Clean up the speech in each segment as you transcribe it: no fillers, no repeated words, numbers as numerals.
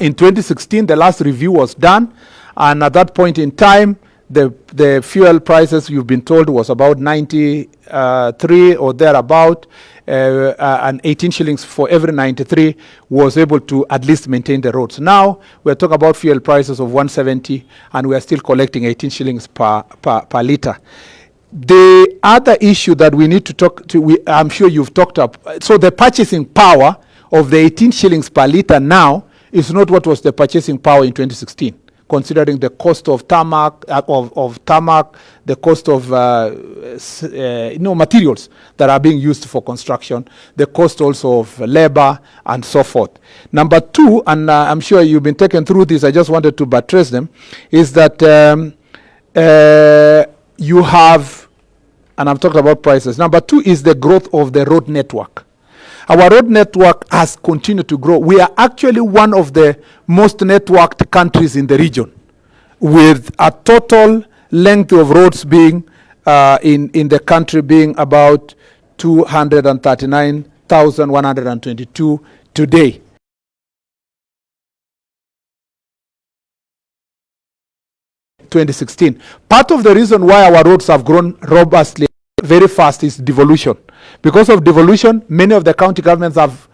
In 2016, the last review was done, and at that point in time, the fuel prices, you've been told, was about 93 or thereabout, and 18 shillings for every 93 was able to at least maintain the roads. Now, we're talking about fuel prices of 170, and we are still collecting 18 shillings per litre. The other issue that we need to talk to, I'm sure you've talked up, so the purchasing power of the 18 shillings per litre now is not what was the purchasing power in 2016, considering the cost of tarmac, the cost of materials that are being used for construction, the cost also of labor, and so forth. Number two, and I'm sure you've been taken through this, I just wanted to buttress them, is that you have, and I'm talking about prices. Number two is the growth of the road network. Our road network has continued to grow. We are actually one of the most networked countries in the region, with a total length of roads being in the country being about 239,122 today. In 2016. Part of the reason why our roads have grown robustly very fast is devolution. Because of devolution, many of the county governments have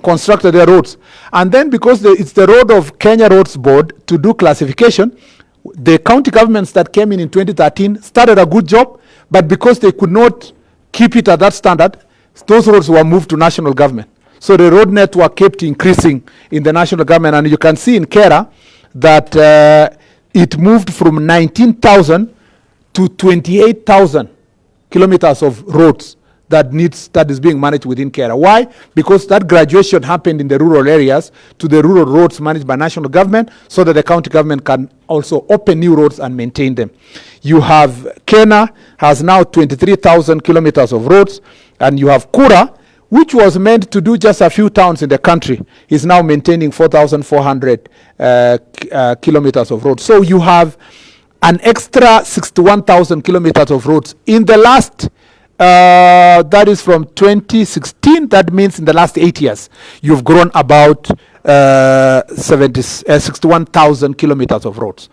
constructed their roads. And then because it's the road of Kenya Roads Board to do classification, the county governments that came in 2013 started a good job, but because they could not keep it at that standard, those roads were moved to national government. So the road network kept increasing in the national government, and you can see in Kera that it moved from 19,000 to 28,000 kilometers of roads that is being managed within Kera. Why? Because that graduation happened in the rural areas to the rural roads managed by national government, so that the county government can also open new roads and maintain them. You have Kenya has now 23,000 kilometers of roads, and you have Kura, which was meant to do just a few towns in the country, is now maintaining 4,400 kilometers of roads. So you have an extra 61,000 kilometers of roads in the last. That is from 2016. That means in the last 8 years, you've grown about 61,000 kilometers of roads.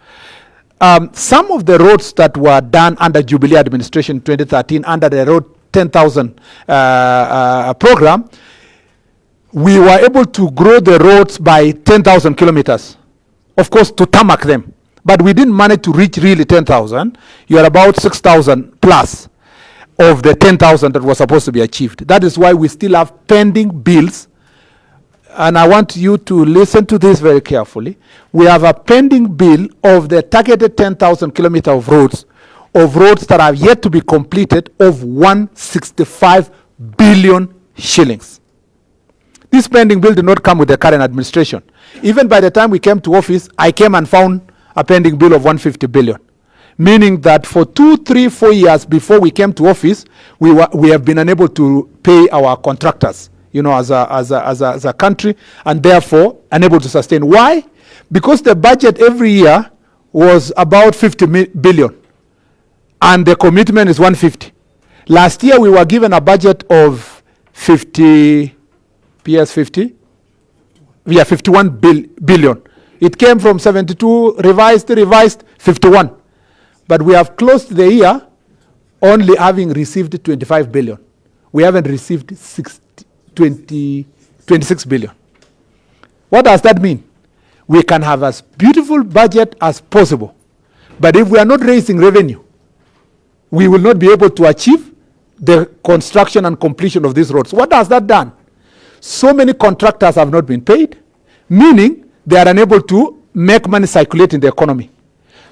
Some of the roads that were done under Jubilee administration in 2013, under the Road 10,000 program, we were able to grow the roads by 10,000 kilometers, of course, to tarmac them. But we didn't manage to reach really 10,000. You are about 6,000 plus of the 10,000 that was supposed to be achieved. That is why we still have pending bills. And I want you to listen to this very carefully. We have a pending bill of the targeted 10,000 kilometers of roads that are yet to be completed, of 165 billion shillings. This pending bill did not come with the current administration. Even by the time we came to office, I came and found a pending bill of 150 billion. Meaning that for 2, 3, 4 years before we came to office, we have been unable to pay our contractors, as a country, and therefore unable to sustain. Why? Because the budget every year was about 50 billion, and the commitment is 150. Last year we were given a budget of 51 billion. It came from 72, revised, 51. But we have closed the year only having received 25 billion. We haven't received 26 billion. What does that mean? We can have as beautiful budget as possible, but if we are not raising revenue, we will not be able to achieve the construction and completion of these roads. What has that done? So many contractors have not been paid, meaning they are unable to make money circulate in the economy.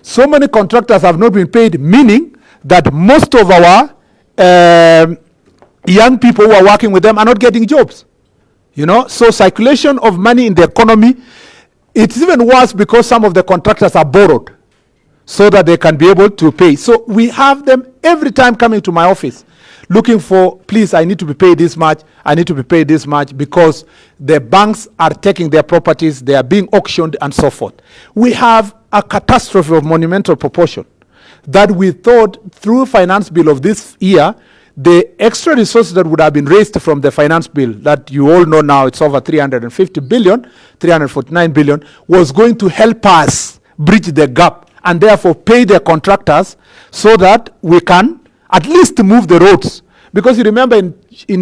So many contractors have not been paid, meaning that most of our young people who are working with them are not getting jobs. So circulation of money in the economy, it's even worse because some of the contractors are borrowed so that they can be able to pay. So we have them every time coming to my office looking for, please, I need to be paid this much, I need to be paid this much, because the banks are taking their properties, they are being auctioned, and so forth. We have a catastrophe of monumental proportion that we thought through finance bill of this year, the extra resources that would have been raised from the finance bill that you all know now, it's over 350 billion, 349 billion, was going to help us bridge the gap and therefore pay the contractors so that we can at least move the roads. Because you remember in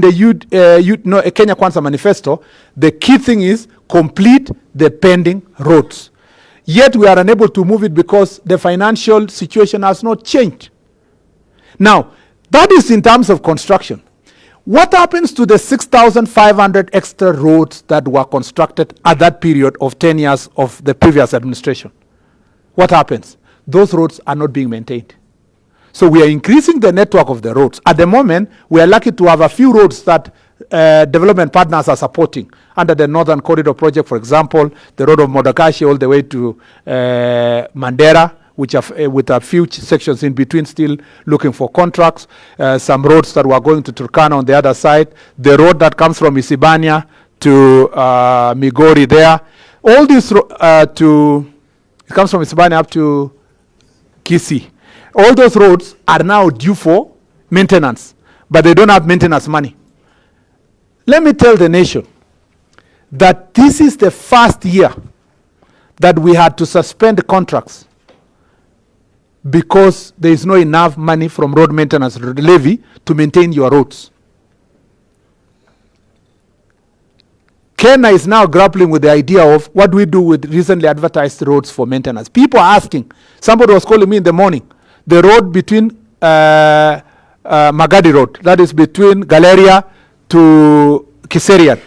the Kenya Kwanza manifesto, the key thing is complete the pending roads. Yet we are unable to move it because the financial situation has not changed. Now, that is in terms of construction. What happens to the 6,500 extra roads that were constructed at that period of 10 years of the previous administration? What happens? Those roads are not being maintained. So we are increasing the network of the roads. At the moment, we are lucky to have a few roads that development partners are supporting. Under the Northern Corridor project, for example, the road of Modakashi all the way to Mandera, which are with a few sections in between still looking for contracts. Some roads that were going to Turkana on the other side. The road that comes from Isibania to Migori there. All this it comes from Isibania up to Kisii. All those roads are now due for maintenance, but they don't have maintenance money. Let me tell the nation that this is the first year that we had to suspend contracts because there is no enough money from road maintenance levy to maintain your roads. Kenya is now grappling with the idea of what do we do with recently advertised roads for maintenance. People are asking. Somebody was calling me in the morning. The road between Magadi Road, that is between Galeria to Kiserian,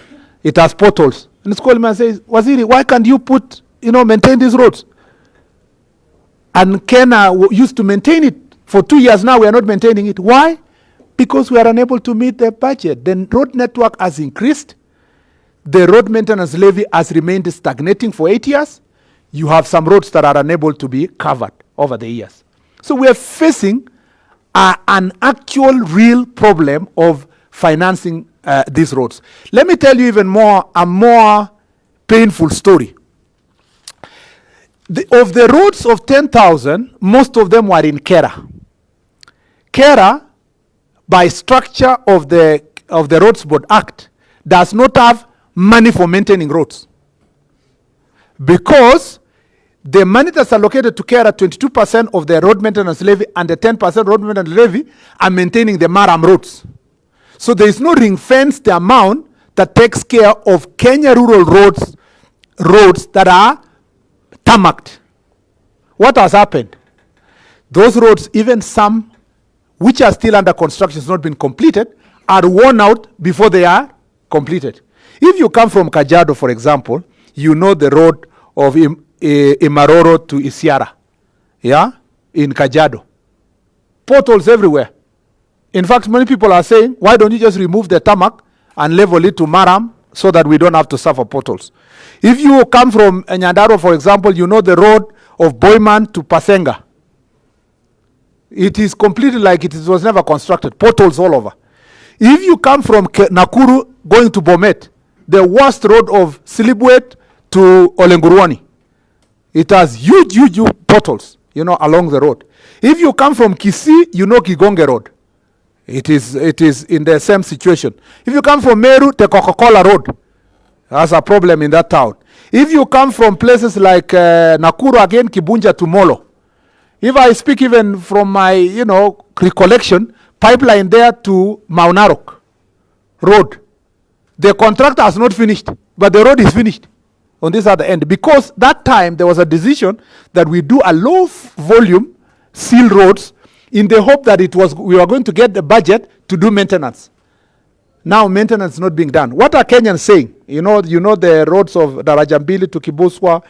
it has potholes. And it's calling me and says, Waziri, why can't you maintain these roads? And Kenya used to maintain it. For 2 years now, we are not maintaining it. Why? Because we are unable to meet the budget. The road network has increased. The road maintenance levy has remained stagnating for 8 years. You have some roads that are unable to be covered over the years. So we are facing an actual real problem of financing these roads. Let me tell you even a more painful story. Of the roads of 10,000, most of them were in Kera. Kera, by structure of the Roads Board Act, does not have money for maintaining roads. Because the money that's allocated to Kera, 22% of the road maintenance levy and the 10% road maintenance levy are maintaining the Maram roads. So there is no ring-fenced amount that takes care of Kenya rural roads that are tarmacked. What has happened? Those roads, even some which are still under construction, has not been completed, are worn out before they are completed. If you come from Kajiado, for example, you know the road of Imaroro to Isiara, in Kajiado. Potholes everywhere. In fact, many people are saying, why don't you just remove the tarmac and level it to Maram so that we don't have to suffer potholes? If you come from Nyandaro, for example, you know the road of Boyman to Pasenga. It is completely like it was never constructed, potholes all over. If you come from Nakuru going to Bomet, the worst road of Silibwet to Olenguruani, it has huge potholes, along the road. If you come from Kisii, you know Kigonge Road. It is in the same situation. If you come from Meru, the Coca-Cola Road has a problem in that town. If you come from places like Nakuru again, Kibunja to Molo, if I speak even from my, recollection, pipeline there to Maunarok Road, the contractor has not finished, but the road is finished on this other end. Because that time there was a decision that we do a low volume seal roads in the hope that we were going to get the budget to do maintenance. Now maintenance is not being done. What are Kenyans saying? You know the roads of Darajambili to Kibuswa,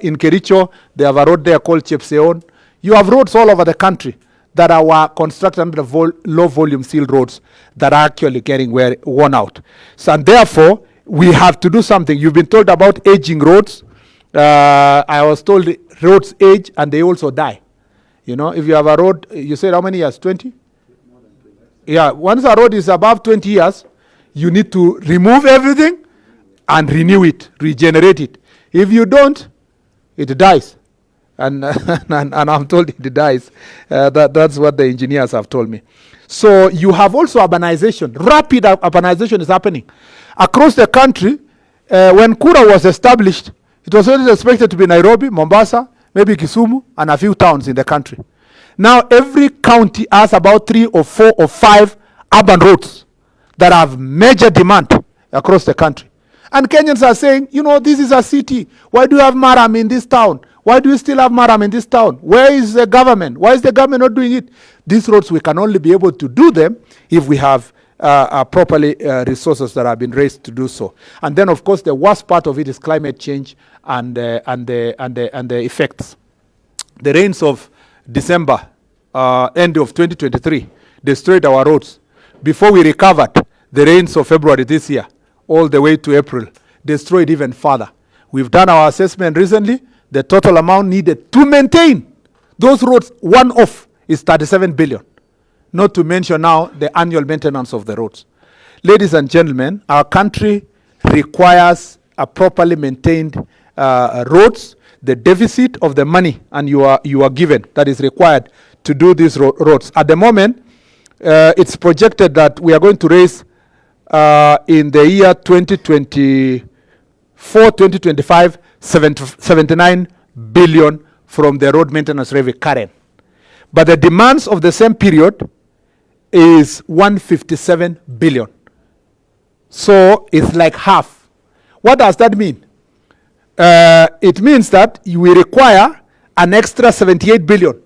in Kericho, they have a road there called Chepseon. You have roads all over the country that are constructed under low volume seal roads that are actually getting worn out. So, and therefore, we have to do something. You've been told about aging roads. I was told roads age and they also die. If you have a road, you said how many years? 20? More than 20. Yeah, once a road is above 20 years, you need to remove everything and renew it, regenerate it. If you don't, it dies. And, and I'm told it dies. That's what the engineers have told me. So you have also urbanization. Rapid urbanization is happening. Across the country, when Kura was established, it was always expected to be Nairobi, Mombasa, maybe Kisumu, and a few towns in the country. Now every county has about 3 or 4 or 5 urban roads that have major demand across the country. And Kenyans are saying, you know, this is a city. Why do you have Maram in this town? Why do you still have Maram in this town? Where is the government? Why is the government not doing it? These roads, we can only be able to do them if we have properly resources that have been raised to do so. And then, of course, the worst part of it is climate change and the effects. The rains of December, end of 2023, destroyed our roads. Before we recovered, the rains of February this year, all the way to April, destroyed even further. We've done our assessment recently. The total amount needed to maintain those roads, one off, is 37 billion. Not to mention now the annual maintenance of the roads. Ladies and gentlemen, our country requires a properly maintained roads. The deficit of the money and you are given that is required to do these roads. At the moment, it's projected that we are going to raise in the year 2024-2025 79 billion from the road maintenance levy current. But the demands of the same period is 157 billion. So it's like half. What does that mean? It means that we require an extra 78 billion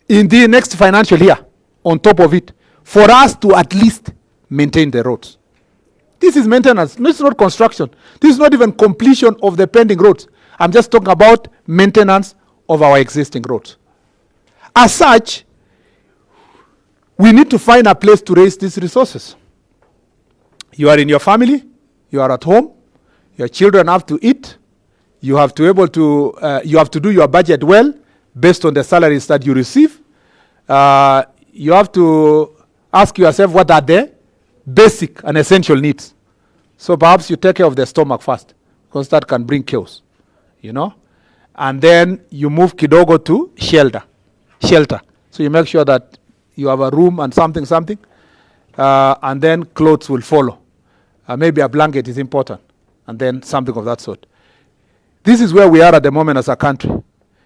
in the next financial year on top of it for us to at least maintain the roads. This is maintenance. This is not construction. This is not even completion of the pending roads. I'm just talking about maintenance of our existing roads. As such, we need to find a place to raise these resources. You are in your family, you are at home, your children have to eat, you have to you have to do your budget well based on the salaries that you receive. You have to ask yourself what are the basic and essential needs. So perhaps you take care of the stomach first, because that can bring chaos, you know. And then you move kidogo to shelter. So you make sure that you have a room and something, and then clothes will follow. Maybe a blanket is important, and then something of that sort. This is where we are at the moment as a country.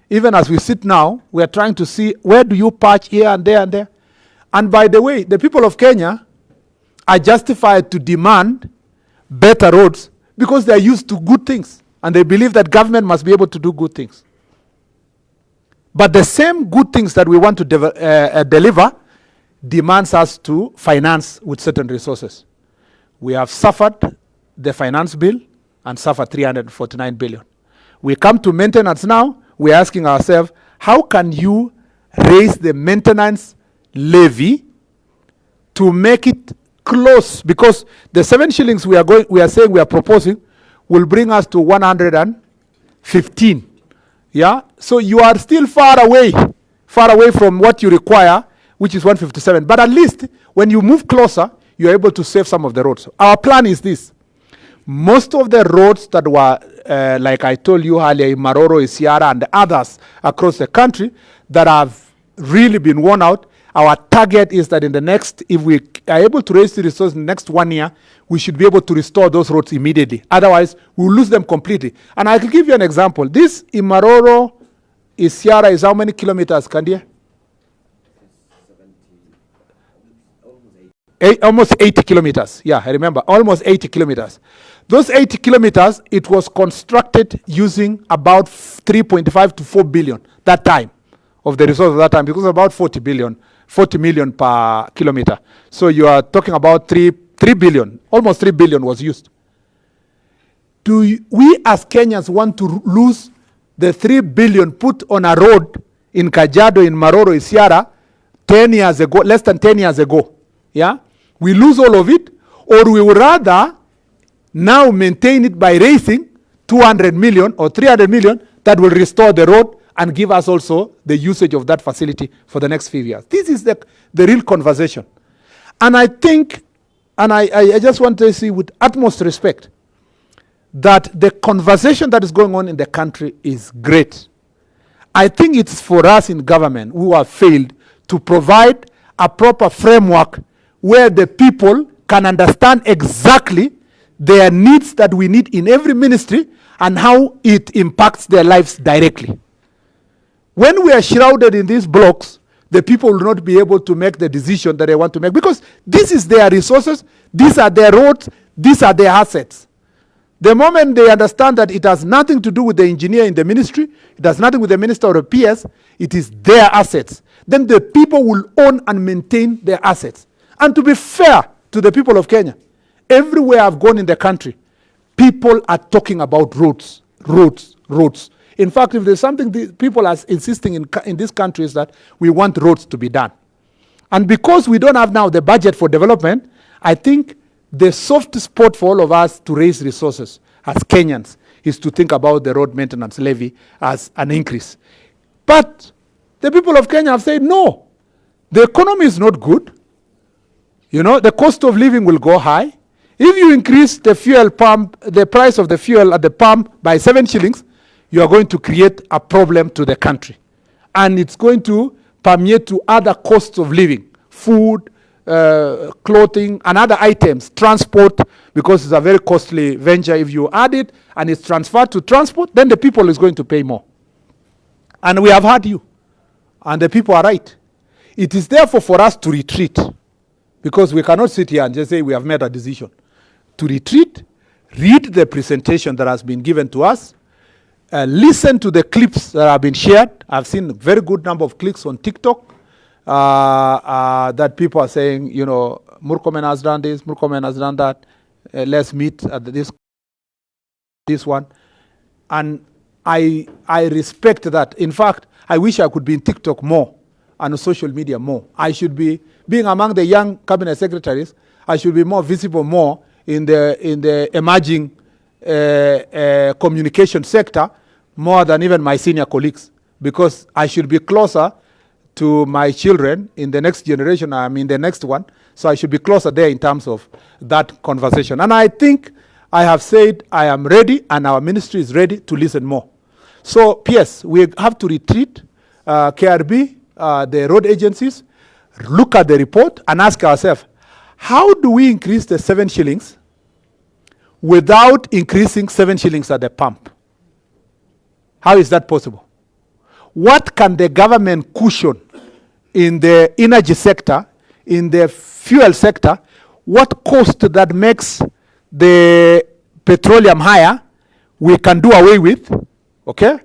Even as we sit now, we are trying to see where do you patch here and there and there. And by the way, the people of Kenya are justified to demand better roads because they are used to good things and they believe that government must be able to do good things. But the same good things that we want to deliver demands us to finance with certain resources. We have suffered the finance bill and suffered 349 billion. We come to maintenance now, we're asking ourselves, how can you raise the maintenance levy to make it close? Because the 7 shillings we are proposing will bring us to 115. Yeah, so you are still far away from what you require, which is 157. But at least when you move closer, you're able to save some of the roads. Our plan is this. Most of the roads that were, like I told you earlier, Maroro, Isiara, and the others across the country that have really been worn out, our target is that in the next, if we are able to raise the resources in the next 1 year, we should be able to restore those roads immediately. Otherwise, we'll lose them completely. And I'll give you an example. This Imaroro Isiara is how many kilometers, Kandia? Almost 80 kilometers. Yeah, I remember. Almost 80 kilometers. Those 80 kilometers, it was constructed using about 3.5 to 4 billion that time of the resource of that time, because about 40 million per kilometer. So you are talking about 3 billion, almost 3 billion was used. Do we as Kenyans want to lose the 3 billion put on a road in Kajiado, in Maroro, Isiara, 10 years ago, less than 10 years ago? Yeah? We lose all of it, or we would rather now maintain it by raising 200 million or 300 million that will restore the road and give us also the usage of that facility for the next few years. This is the real conversation. And I think, and I just want to say with utmost respect, that the conversation that is going on in the country is great. I think it's for us in government who have failed to provide a proper framework where the people can understand exactly their needs that we need in every ministry and how it impacts their lives directly. When we are shrouded in these blocks, the people will not be able to make the decision that they want to make, because this is their resources, these are their roads, these are their assets. The moment they understand that it has nothing to do with the engineer in the ministry, it has nothing with the minister or the PS, it is their assets, then the people will own and maintain their assets. And to be fair to the people of Kenya, everywhere I've gone in the country, people are talking about roads, roads, roads. In fact, if there's something people are insisting in this country is that we want roads to be done. And because we don't have now the budget for development, I think the soft spot for all of us to raise resources as Kenyans is to think about the road maintenance levy as an increase. But the people of Kenya have said, no, the economy is not good. You know, the cost of living will go high. If you increase the fuel pump, the price of the fuel at the pump by 7 shillings, you are going to create a problem to the country. And it's going to permeate to other costs of living, food, clothing, and other items, transport, because it's a very costly venture. If you add it and it's transferred to transport, then the people is going to pay more. And we have heard you. And the people are right. It is therefore for us to retreat, because we cannot sit here and just say we have made a decision. To retreat, read the presentation that has been given to us, listen to the clips that have been shared. I've seen a very good number of clicks on TikTok that people are saying, you know, Murkomen has done this, Murkomen has done that, let's meet at this one. And I respect that. In fact, I wish I could be in TikTok more and on social media more. I should be, being among the young cabinet secretaries, I should be more visible more in the emerging communication sector, more than even my senior colleagues, because I should be closer to my children in the next generation. I'm in the next one, so I should be closer there in terms of that conversation. And I think I have said I am ready, and our ministry is ready to listen more. So, PS, we have to retreat, KRB, the road agencies, look at the report and ask ourselves, how do we increase the 7 shillings without increasing 7 shillings at the pump? How is that possible? What can the government cushion in the energy sector, in the fuel sector? What cost that makes the petroleum higher, we can do away with, okay?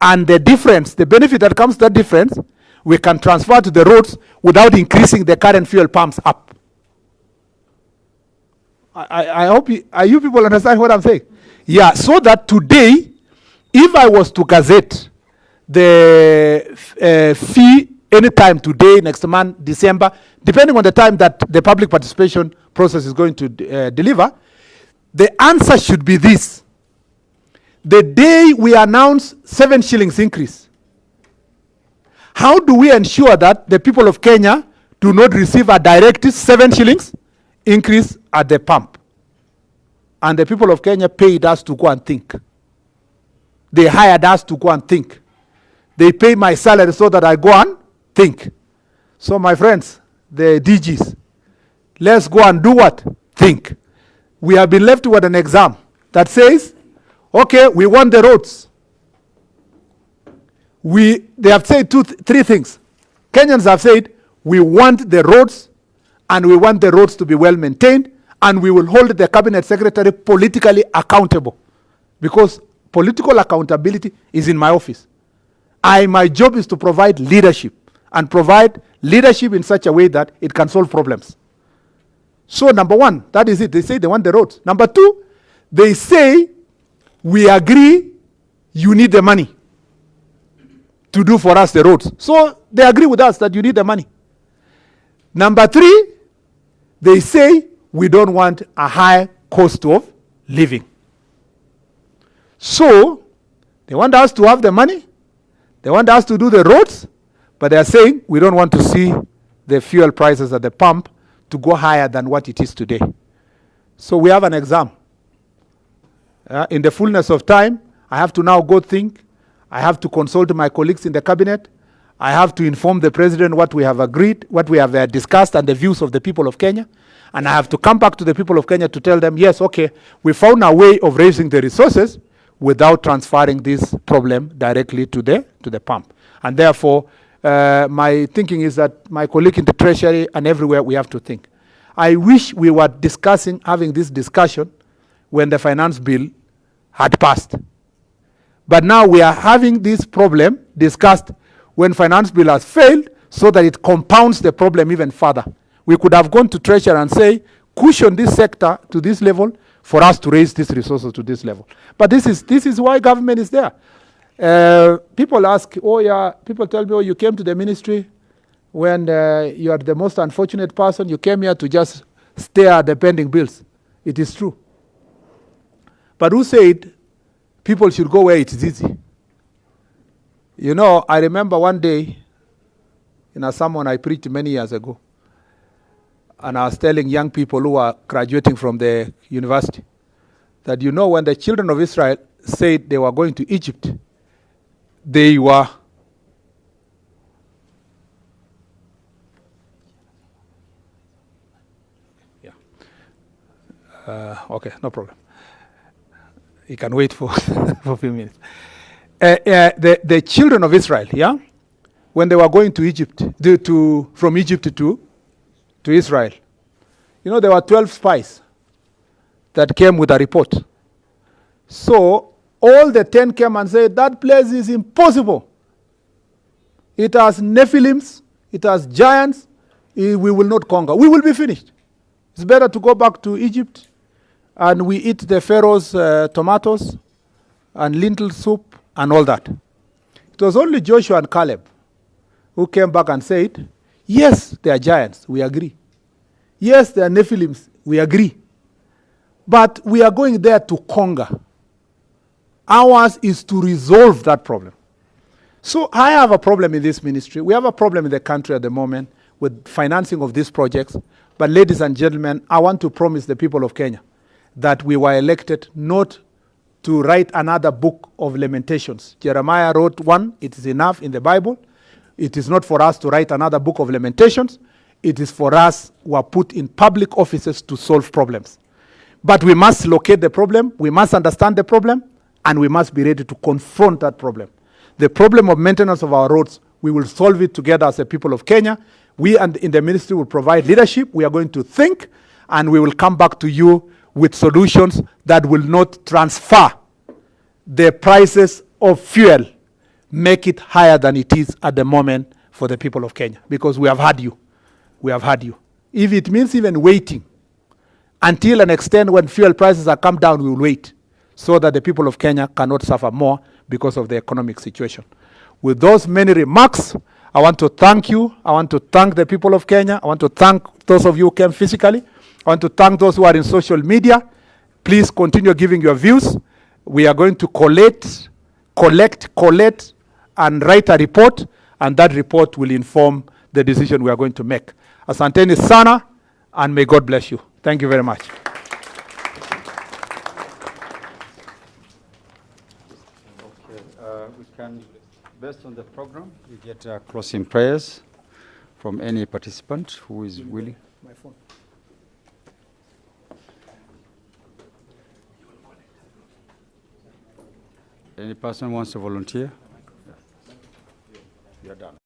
And the difference, the benefit that comes to that difference, we can transfer to the roads without increasing the current fuel pumps up. I hope you people understand what I'm saying? Yeah, so that today, if I was to gazette the fee anytime today, next month, December, depending on the time that the public participation process is going to deliver, the answer should be this. The day we announce 7 shillings increase, how do we ensure that the people of Kenya do not receive a direct 7 shillings increase at the pump? And the people of Kenya paid us to go and think. They hired us to go and think. They pay my salary so that I go and think. So my friends, the DGs, let's go and do what? Think. We have been left with an exam that says, okay, we want the roads. They have said three things. Kenyans have said, we want the roads, and we want the roads to be well maintained, and we will hold the cabinet secretary politically accountable, because political accountability is in my office. My job is to provide leadership, and provide leadership in such a way that it can solve problems. So number one, that is it. They say they want the roads. Number two, they say, we agree you need the money to do for us the roads. So they agree with us that you need the money. Number three, they say we don't want a high cost of living. So they want us to have the money, they want us to do the roads, but they are saying we don't want to see the fuel prices at the pump to go higher than what it is today. So we have an exam. In the fullness of time, I have to now go think I have to consult my colleagues in the cabinet. I have to inform the president what we have agreed, what we have discussed, and the views of the people of Kenya. And I have to come back to the people of Kenya to tell them, yes, okay, we found a way of raising the resources without transferring this problem directly to the pump. And therefore, my thinking is that my colleague in the Treasury and everywhere, we have to think. I wish we were having this discussion when the finance bill had passed. But now we are having this problem discussed when finance bill has failed, so that it compounds the problem even further. We could have gone to Treasury and say, cushion this sector to this level for us to raise these resources to this level. But this is why government is there. People ask, oh yeah, people tell me, oh, you came to the ministry when you are the most unfortunate person. You came here to just stare at the pending bills. It is true. But who said people should go where it is easy? You know, I remember one day in a sermon I preached many years ago, and I was telling young people who are graduating from the university that, you know, when the children of Israel said they were going to Egypt, they were okay, no problem. You can wait for for a few minutes. The children of Israel, yeah, when they were going to Egypt, from Egypt to Israel, you know, there were 12 spies that came with a report. So all the 10 came and said, that place is impossible. It has Nephilims, it has giants, we will not conquer. We will be finished. It's better to go back to Egypt, and we eat the Pharaoh's tomatoes and lentil soup and all that. It was only Joshua and Caleb who came back and said, yes, they are giants, we agree. Yes, they are Nephilims, we agree. But we are going there to conquer. Ours is to resolve that problem. So I have a problem in this ministry. We have a problem in the country at the moment with financing of these projects. But ladies and gentlemen, I want to promise the people of Kenya that we were elected not to write another book of lamentations. Jeremiah wrote one, it is enough in the Bible. It is not for us to write another book of lamentations. It is for us who are put in public offices to solve problems. But we must locate the problem, we must understand the problem, and we must be ready to confront that problem. The problem of maintenance of our roads, we will solve it together as a people of Kenya. We and in the ministry will provide leadership. We are going to think, and we will come back to you with solutions that will not transfer the prices of fuel, make it higher than it is at the moment for the people of Kenya. Because we have had you. We have had you. If it means even waiting until an extent when fuel prices are come down, we will wait so that the people of Kenya cannot suffer more because of the economic situation. With those many remarks, I want to thank you. I want to thank the people of Kenya. I want to thank those of you who came physically. I want to thank those who are in social media. Please continue giving your views. We are going to collect, and write a report, and that report will inform the decision we are going to make. Asanteni sana, and may God bless you. Thank you very much. Okay, we can, based on the program, we get closing prayers from any participant who is willing. My phone. Any person wants to volunteer? You are done.